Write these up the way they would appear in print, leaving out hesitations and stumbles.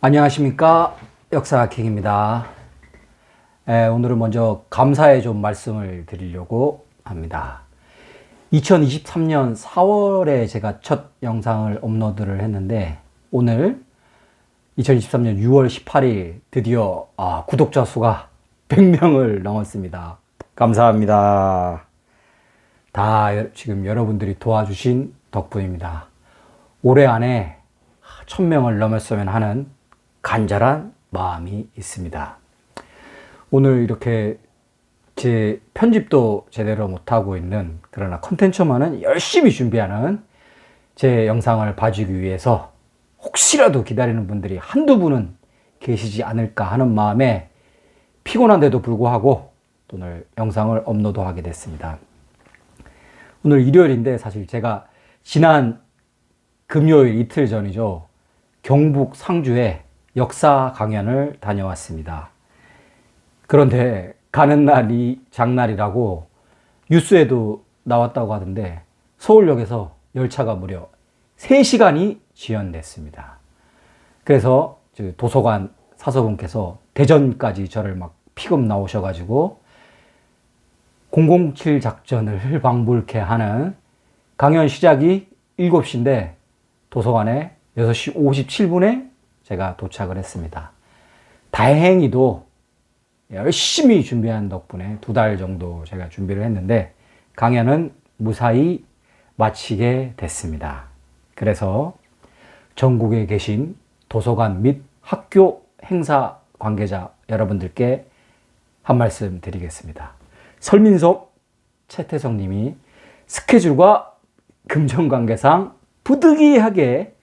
안녕하십니까, 역사킹입니다. 오늘은 먼저 감사의 좀 말씀을 드리려고 합니다. 2023년 4월에 제가 첫 영상을 업로드를 했는데, 오늘 2023년 6월 18일 드디어 구독자 수가 100명을 넘었습니다. 감사합니다. 다 지금 여러분들이 도와주신 덕분입니다. 올해 안에 1000명을 넘었으면 하는 간절한 마음이 있습니다. 오늘 이렇게 제 편집도 제대로 못하고 있는, 그러나 컨텐츠만은 열심히 준비하는 제 영상을 봐주기 위해서 혹시라도 기다리는 분들이 한두 분은 계시지 않을까 하는 마음에 피곤한데도 불구하고 오늘 영상을 업로드하게 됐습니다. 오늘 일요일인데 사실 제가 지난 금요일 이틀 전이죠, 경북 상주에 역사 강연을 다녀왔습니다. 그런데 가는 날이 장날이라고 뉴스에도 나왔다고 하던데, 서울역에서 열차가 무려 3시간이 지연됐습니다. 그래서 도서관 사서분께서 대전까지 저를 막 픽업 나오셔가지고 007 작전을 방불케 하는, 강연 시작이 7시인데 도서관에 6시 57분에 제가 도착을 했습니다. 다행히도 열심히 준비한 덕분에 2달 정도 제가 준비를 했는데 강연은 무사히 마치게 됐습니다. 그래서 전국에 계신 도서관 및 학교 행사 관계자 여러분들께 한 말씀 드리겠습니다. 설민석, 최태성 님이 스케줄과 금전관계상 부득이하게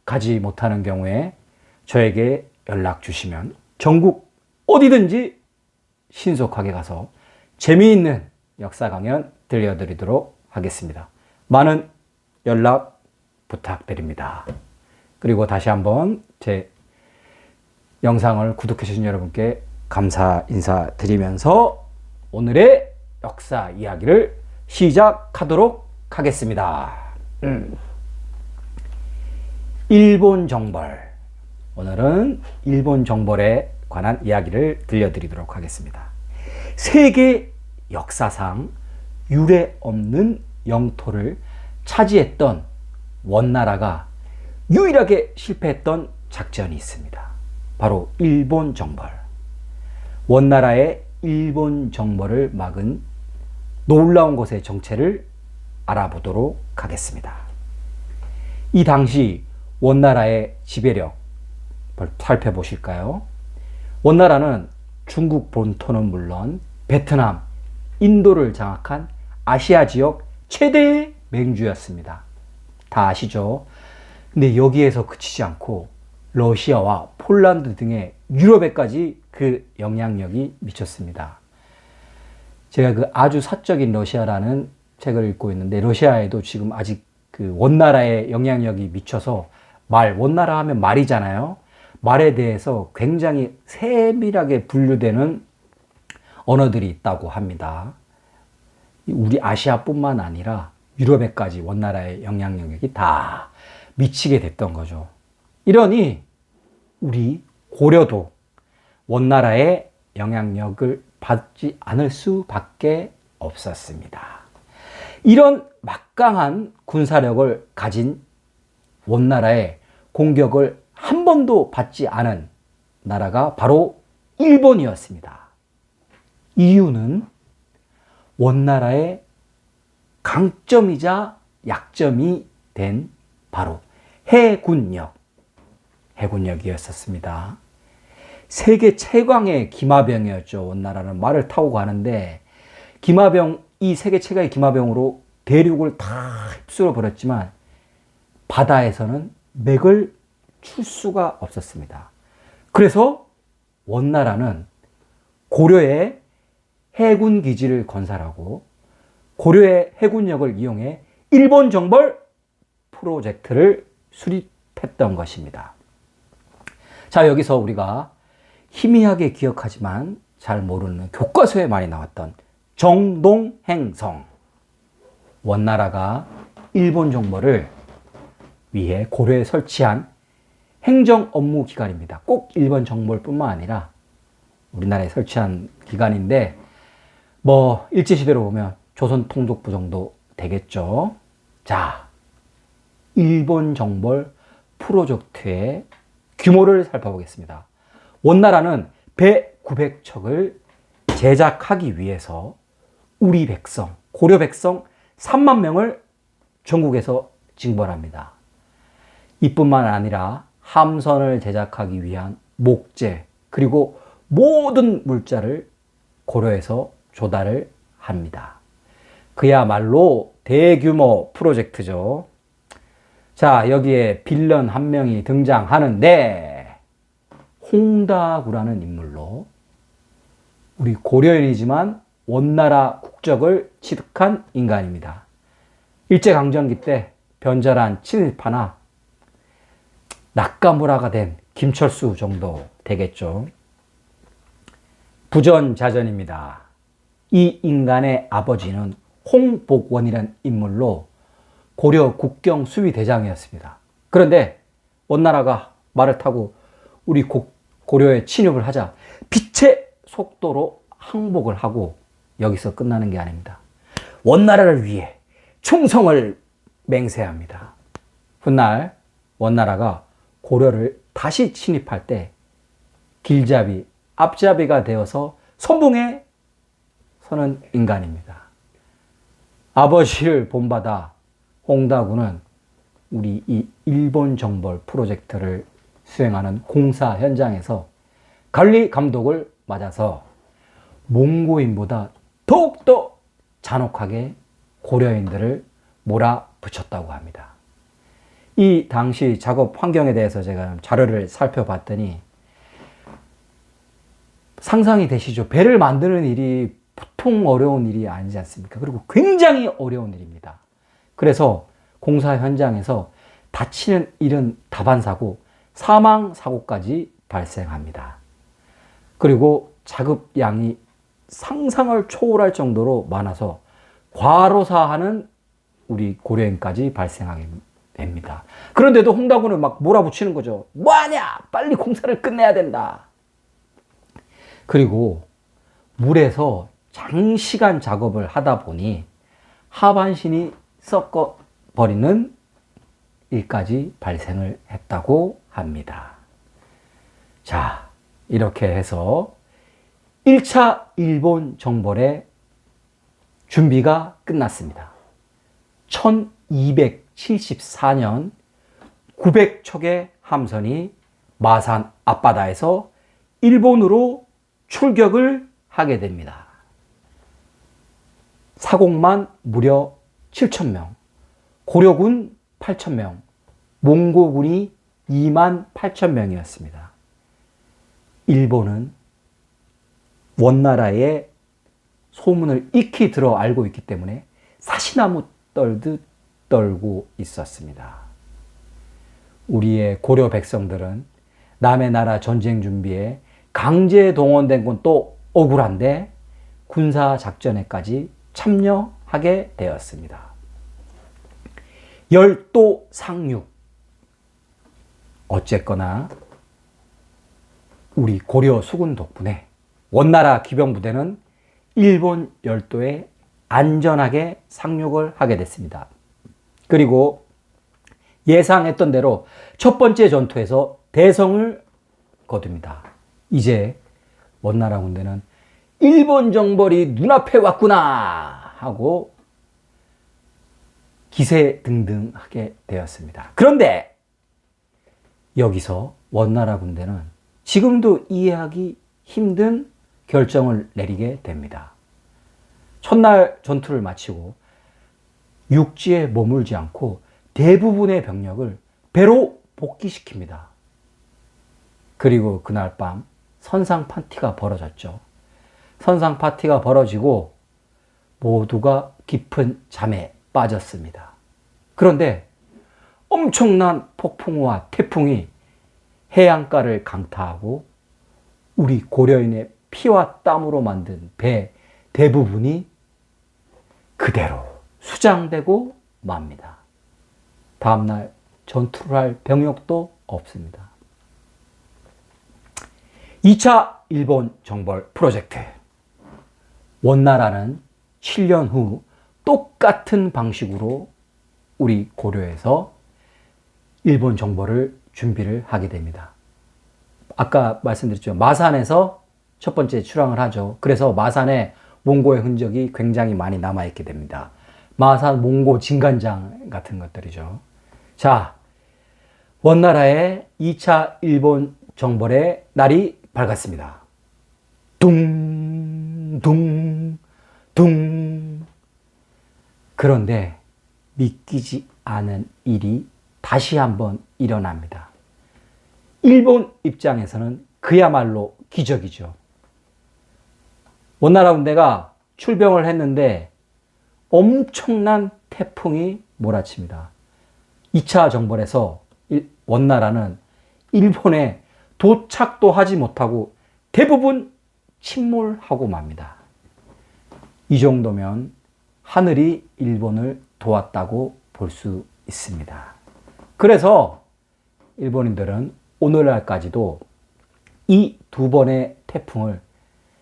가지 못하는 경우에 저에게 연락 주시면 전국 어디든지 신속하게 가서 재미있는 역사 강연 들려드리도록 하겠습니다. 많은 연락 부탁드립니다. 그리고 다시 한번 제 영상을 구독해 주신 여러분께 감사 인사드리면서 오늘의 역사 이야기를 시작하도록 하겠습니다. 일본 정벌. 오늘은 일본 정벌에 관한 이야기를 들려드리도록 하겠습니다. 세계 역사상 유례 없는 영토를 차지했던 원나라가 유일하게 실패했던 작전이 있습니다. 바로 일본 정벌. 원나라의 일본 정벌을 막은 놀라운 것의 정체를 알아보도록 하겠습니다. 이 당시 원나라의 지배력 살펴보실까요? 원나라는 중국 본토는 물론 베트남, 인도를 장악한 아시아 지역 최대의 맹주였습니다. 다 아시죠? 근데 여기에서 그치지 않고 러시아와 폴란드 등의 유럽에까지 그 영향력이 미쳤습니다. 제가 그 아주 사적인 러시아라는 책을 읽고 있는데, 러시아에도 지금 아직 그 원나라의 영향력이 미쳐서 원나라 하면 말이잖아요. 말에 대해서 굉장히 세밀하게 분류되는 언어들이 있다고 합니다. 우리 아시아뿐만 아니라 유럽에까지 원나라의 영향력이 다 미치게 됐던 거죠. 이러니 우리 고려도 원나라의 영향력을 받지 않을 수밖에 없었습니다. 이런 막강한 군사력을 가진 원나라의 공격을 한 번도 받지 않은 나라가 바로 일본이었습니다. 이유는 원나라의 강점이자 약점이 된 바로 해군력이었습니다. 세계 최강의 기마병이었죠. 원나라는 말을 타고 가는데 이 세계 최강의 기마병으로 대륙을 다 휩쓸어 버렸지만 바다에서는 맥을 출 수가 없었습니다. 그래서 원나라는 고려에 해군 기지를 건설하고 고려의 해군력을 이용해 일본 정벌 프로젝트를 수립했던 것입니다. 자, 여기서 우리가 희미하게 기억하지만 잘 모르는, 교과서에 많이 나왔던 정동행성. 원나라가 일본 정벌을 위해 고려에 설치한 행정 업무 기관입니다. 꼭 일본 정벌뿐만 아니라 우리나라에 설치한 기관인데 뭐 일제시대로 보면 조선통독부 정도 되겠죠. 자, 일본 정벌 프로젝트의 규모를 살펴보겠습니다. 원나라는 배 900척을 제작하기 위해서 우리 백성, 고려 백성 3만 명을 전국에서 징벌합니다. 이뿐만 아니라 함선을 제작하기 위한 목재 그리고 모든 물자를 고려에서 조달을 합니다. 그야말로 대규모 프로젝트죠. 자, 여기에 빌런 한 명이 등장하는데 홍다구라는 인물로 우리 고려인이지만 원나라 국적을 취득한 인간입니다. 일제강점기 때 변절한 친일파나 낙가무라가 된 김철수 정도 되겠죠. 부전자전입니다. 이 인간의 아버지는 홍복원이라는 인물로 고려 국경 수비 대장이었습니다. 그런데 원나라가 말을 타고 우리 고려에 침입을 하자 빛의 속도로 항복을 하고 여기서 끝나는 게 아닙니다. 원나라를 위해 충성을 맹세합니다. 훗날 원나라가 고려를 다시 침입할 때 길잡이, 앞잡이가 되어서 선봉에 서는 인간입니다. 아버지를 본받아 홍다구는 우리 이 일본 정벌 프로젝트를 수행하는 공사 현장에서 관리 감독을 맞아서 몽고인보다 더욱더 잔혹하게 고려인들을 몰아붙였다고 합니다. 이 당시 작업 환경에 대해서 제가 자료를 살펴봤더니 상상이 되시죠? 배를 만드는 일이 보통 어려운 일이 아니지 않습니까? 그리고 굉장히 어려운 일입니다. 그래서 공사 현장에서 다치는 일은 다반사고 사망사고까지 발생합니다. 그리고 작업량이 상상을 초월할 정도로 많아서 과로사하는 우리 고려인까지 발생하게 됩니다. 그런데도 홍다구는 막 몰아붙이는 거죠. 뭐하냐? 빨리 공사를 끝내야 된다. 그리고 물에서 장시간 작업을 하다 보니 하반신이 썩어버리는 일까지 발생을 했다고 합니다. 자, 이렇게 해서 1차 일본 정벌의 준비가 끝났습니다. 1274년 900척의 함선이 마산 앞바다에서 일본으로 출격을 하게 됩니다. 사공만 무려 7,000명, 고려군 8,000명, 몽고군이 28,000명이었습니다. 일본은 원나라의 소문을 익히 들어 알고 있기 때문에 사시나무 떨듯 떨고 있었습니다. 우리의 고려 백성들은 남의 나라 전쟁 준비에 강제 동원된 건 또 억울한데 군사 작전에까지 참여하게 되었습니다. 열도 상륙. 어쨌거나 우리 고려 수군 덕분에 원나라 기병부대는 일본 열도에 안전하게 상륙을 하게 됐습니다. 그리고 예상했던 대로 첫 번째 전투에서 대성을 거둡니다. 이제 원나라 군대는 일본 정벌이 눈앞에 왔구나 하고 기세등등하게 되었습니다. 그런데 여기서 원나라 군대는 지금도 이해하기 힘든 결정을 내리게 됩니다. 첫날 전투를 마치고 육지에 머물지 않고 대부분의 병력을 배로 복귀시킵니다. 그리고 그날 밤 선상 파티가 벌어졌죠. 선상 파티가 벌어지고 모두가 깊은 잠에 빠졌습니다. 그런데 엄청난 폭풍우와 태풍이 해안가를 강타하고 우리 고려인의 피와 땀으로 만든 배 대부분이 그대로 수장되고 맙니다. 다음날 전투를 할 병력도 없습니다. 2차 일본 정벌 프로젝트. 원나라는 7년 후 똑같은 방식으로 우리 고려에서 일본 정벌을 준비를 하게 됩니다. 아까 말씀드렸죠. 마산에서 첫 번째 출항을 하죠. 그래서 마산에 몽고의 흔적이 굉장히 많이 남아있게 됩니다. 마산 몽고 진간장 같은 것들이죠. 자, 원나라의 2차 일본 정벌의 날이 밝았습니다. 둥, 둥, 둥. 그런데 믿기지 않은 일이 다시 한번 일어납니다. 일본 입장에서는 그야말로 기적이죠. 원나라 군대가 출병을 했는데 엄청난 태풍이 몰아칩니다. 2차 정벌에서 원나라는 일본에 도착도 하지 못하고 대부분 침몰하고 맙니다. 이 정도면 하늘이 일본을 도왔다고 볼 수 있습니다. 그래서 일본인들은 오늘날까지도 이 두 번의 태풍을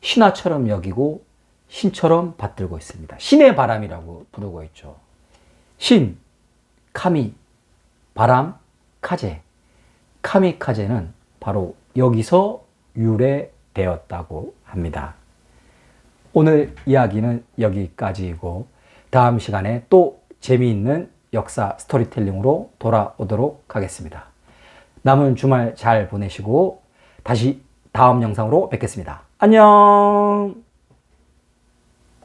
신화처럼 여기고 신처럼 받들고 있습니다. 신의 바람이라고 부르고 있죠. 신, 카미, 바람, 카제. 카미카제는 바로 여기서 유래되었다고 합니다. 오늘 이야기는 여기까지이고 다음 시간에 또 재미있는 역사 스토리텔링으로 돌아오도록 하겠습니다. 남은 주말 잘 보내시고 다시 다음 영상으로 뵙겠습니다. 안녕!